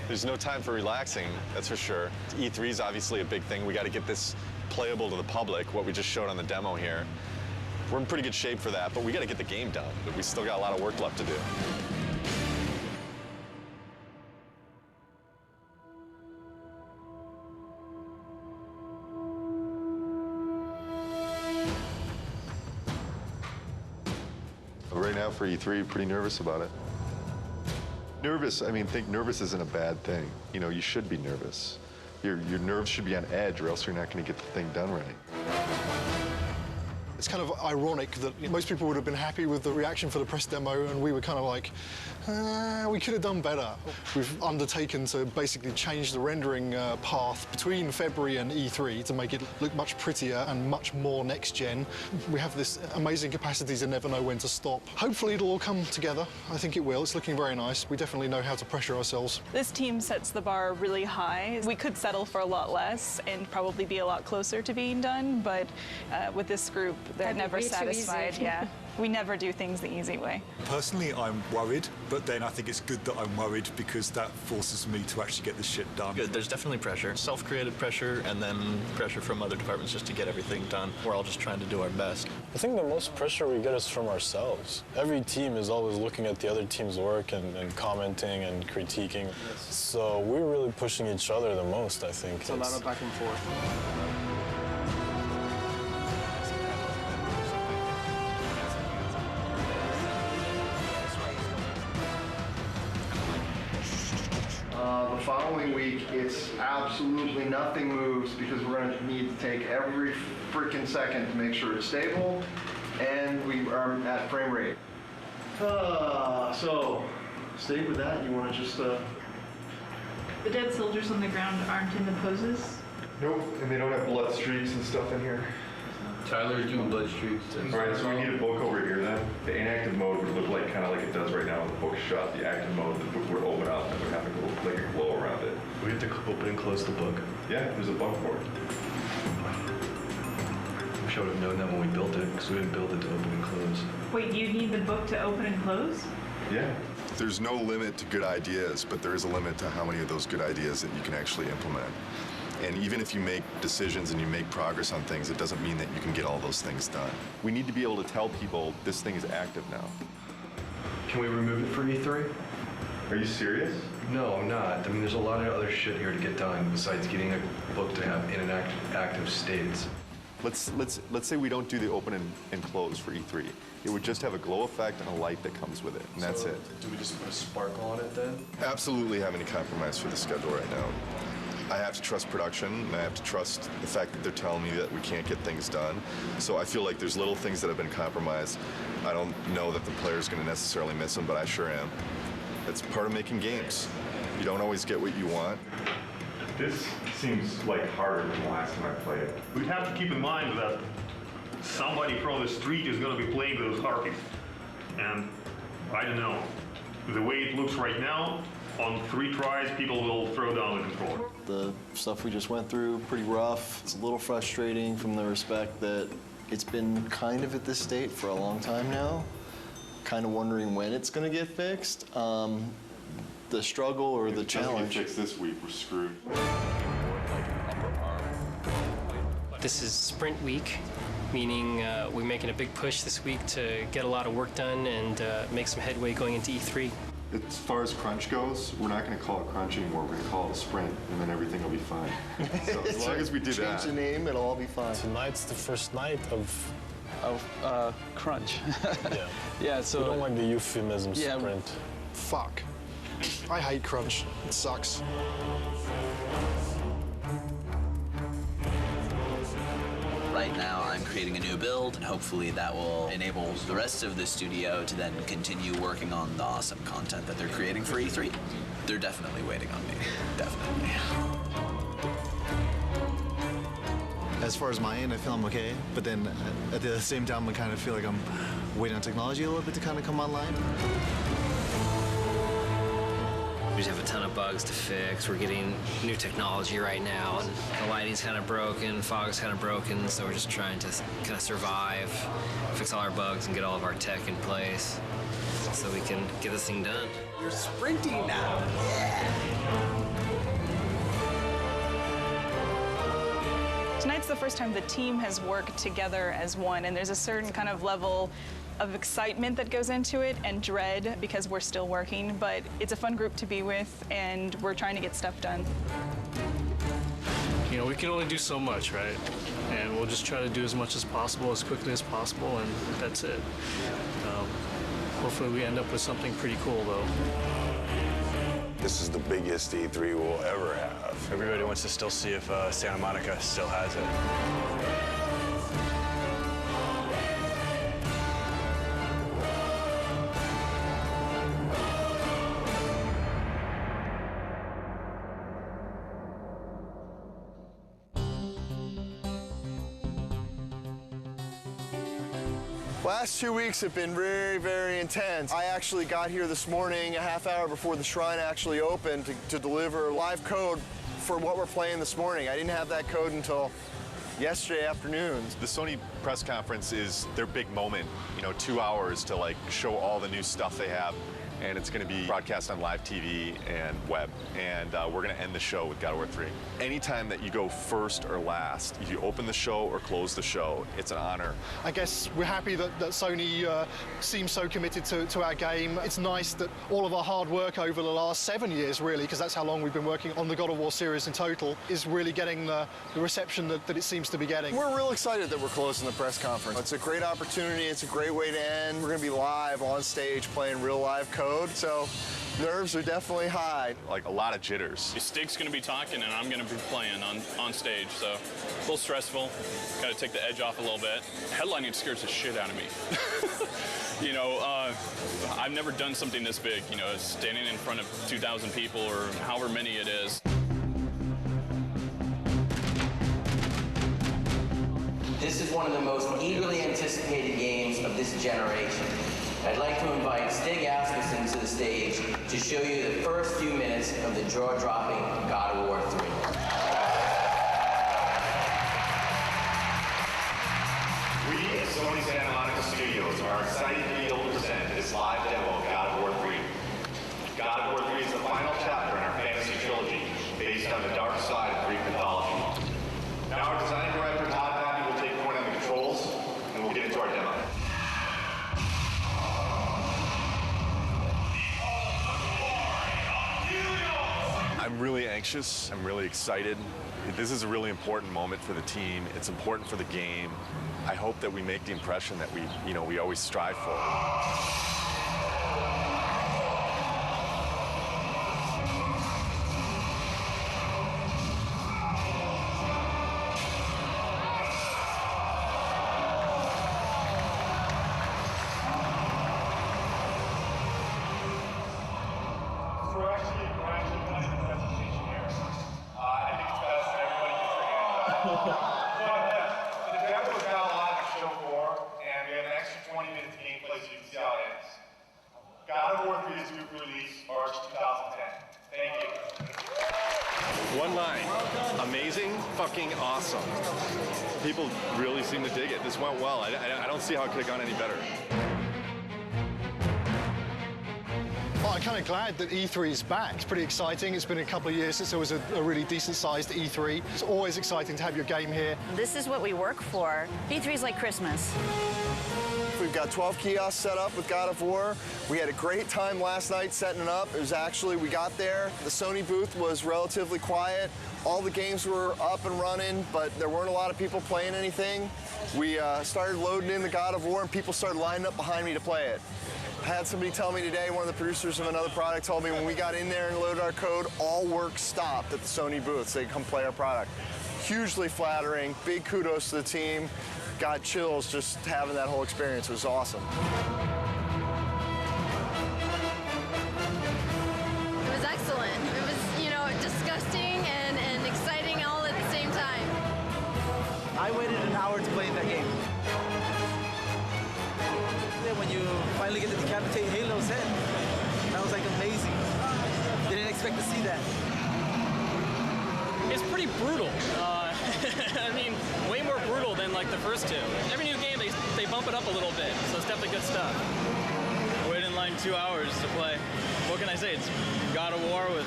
There's no time for relaxing, that's for sure. E3 is obviously a big thing. We got to get this playable to the public, what we just showed on the demo here. We're in pretty good shape for that, but we got to get the game done. We still got a lot of work left to do. Right now for E3, pretty nervous about it. Nervous, I mean, think nervous isn't a bad thing. You know, you should be nervous. Your nerves should be on edge or else you're not going to get the thing done right. It's kind of ironic that most people would have been happy with the reaction for the press demo, and we were kind of like, we could have done better. We've undertaken to basically change the rendering path between February and E3 to make it look much prettier and much more next-gen. We have this amazing capacity to never know when to stop. Hopefully it'll all come together. I think it will. It's looking very nice. We definitely know how to pressure ourselves. This team sets the bar really high. We could settle for a lot less and probably be a lot closer to being done, but with this group, they're never satisfied. Yeah, we never do things the easy way. Personally, I'm worried, but then I think it's good that I'm worried because that forces me to actually get this shit done. Good. There's definitely pressure, self-created pressure, and then pressure from other departments just to get everything done. We're all just trying to do our best. I think the most pressure we get is from ourselves. Every team is always looking at the other team's work and commenting and critiquing. So we're really pushing each other the most, I think. It's a lot of back and forth. The following week, it's absolutely nothing moves because we're going to need to take every freaking second to make sure it's stable and we are at frame rate. So, stay with that. You want to just... The dead soldiers on the ground aren't in the poses? Nope, and they don't have blood streaks and stuff in here. Tyler's doing blood streaks. All right, so we need a book over here then. The inactive mode would look like kind of like it does right now when the book's shut. The active mode, the book would open up and would have like a glow around it. We have to open and close the book. Yeah, there's a book for it. We should have known that when we built it, because we didn't build it to open and close. Wait, you need the book to open and close? Yeah. There's no limit to good ideas, but there is a limit to how many of those good ideas that you can actually implement. And even if you make decisions and you make progress on things, it doesn't mean that you can get all those things done. We need to be able to tell people this thing is active now. Can we remove it for E3? Are you serious? No, I'm not. I mean, there's a lot of other shit here to get done besides getting a book to have in an active states. Let's say we don't do the open and close for E3. It would just have a glow effect and a light that comes with it, and that's it. Do we just put a sparkle on it then? Absolutely have any compromise for the schedule right now. I have to trust production, and I have to trust the fact that they're telling me that we can't get things done. So I feel like there's little things that have been compromised. I don't know that the player's going to necessarily miss them, but I sure am. It's part of making games. You don't always get what you want. This seems like harder than the last time I played it. We have to keep in mind that somebody from the street is going to be playing those harpies. And I don't know, the way it looks right now, on 3 tries, people will throw down the controller. The stuff we just went through, pretty rough. It's a little frustrating from the respect that it's been kind of at this state for a long time now. Kind of wondering when it's going to get fixed. The struggle or the challenge. If it doesn't get fixed this week, we're screwed. This is sprint week, meaning we're making a big push this week to get a lot of work done and make some headway going into E3. As far as crunch goes, we're not going to call it crunch anymore. We're going to call it a sprint, and then everything will be fine. So as long as we do that. Change the name, it'll all be fine. Tonight's the first night of crunch. Yeah. Yeah, so... We don't like the euphemism yeah, sprint. Fuck. I hate crunch. It sucks. Right now, I'm creating a new build, and hopefully that will enable the rest of the studio to then continue working on the awesome content that they're creating for E3. They're definitely waiting on me. Definitely. As far as my end, I feel I'm okay, but then at the same time, I kind of feel like I'm waiting on technology a little bit to kind of come online. We just have a ton of bugs to fix. We're getting new technology right now, and the lighting's kind of broken, fog's kind of broken, so we're just trying to kind of survive, fix all our bugs, and get all of our tech in place so we can get this thing done. You're sprinting now. Yeah. Tonight's the first time the team has worked together as one, and there's a certain kind of level of excitement that goes into it and dread because we're still working, but it's a fun group to be with, and we're trying to get stuff done. You know, we can only do so much, right? And we'll just try to do as much as possible, as quickly as possible, and that's it. Hopefully we end up with something pretty cool, though. This is the biggest E3 we'll ever have. Everybody wants to still see if Santa Monica still has it. Last 2 weeks have been very, very intense. I actually got here this morning a half hour before the shrine actually opened to deliver live code for what we're playing this morning. I didn't have that code until yesterday afternoon. The Sony press conference is their big moment, 2 hours to like show all the new stuff they have. And it's going to be broadcast on live TV and web. And we're going to end the show with God of War 3. Anytime that you go first or last, if you open the show or close the show, it's an honor. I guess we're happy that Sony seems so committed to our game. It's nice that all of our hard work over the last 7 years, really, because that's how long we've been working on the God of War series in total, is really getting the reception that it seems to be getting. We're real excited that we're closing the press conference. It's a great opportunity. It's a great way to end. We're going to be live on stage playing real live code. So nerves are definitely high. Like a lot of jitters. Stig's going to be talking and I'm going to be playing on stage, so a little stressful. Got to take the edge off a little bit. Headlining scares the shit out of me. I've never done something this big, standing in front of 2,000 people or however many it is. This is one of the most eagerly anticipated games of this generation. I'd like to invite Stig Asmussen to the stage to show you the first few minutes of the jaw-dropping God of War 3. We at Sony Santa Monica Studios are excited to be able to present this live demo of God of War 3. God of War 3 is the final chapter in our fantasy trilogy, based on the dark side of Greek mythology. Now our design director, Todd Pappy, will take point on the controls, and we'll get into our demo. I'm really anxious. I'm really excited. This is a really important moment for the team. It's important for the game. I hope that we make the impression that we always strive for. The demo is now live at Show 4, and we have an extra 20 minutes of gameplay so you can see how it ends. God of War 3 is due for release March 2010. Thank you. One line. Amazing, fucking awesome. People really seem to dig it. This went well. I don't see how it could have gone any better. Well, I'm kind of glad that E3 is back. It's pretty exciting. It's been a couple of years since there was a really decent-sized E3. It's always exciting to have your game here. This is what we work for. E3 is like Christmas. We've got 12 kiosks set up with God of War. We had a great time last night setting it up. It was actually, we got there, the Sony booth was relatively quiet. All the games were up and running, but there weren't a lot of people playing anything. We started loading in the God of War, and people started lining up behind me to play it. I had somebody tell me today, one of the producers of another product told me when we got in there and loaded our code, all work stopped at the Sony booth so they could come play our product. Hugely flattering, big kudos to the team. Got chills just having that whole experience. It was awesome. It was excellent. It was, disgusting and exciting all at the same time. I waited an hour to play that game. When you finally get to decapitate Halo's head, that was like amazing. Didn't expect to see that. It's pretty brutal. I mean, way more brutal than like the first two. Every new game, they bump it up a little bit, so it's definitely good stuff. I waited in line 2 hours to play. What can I say? It's God of War with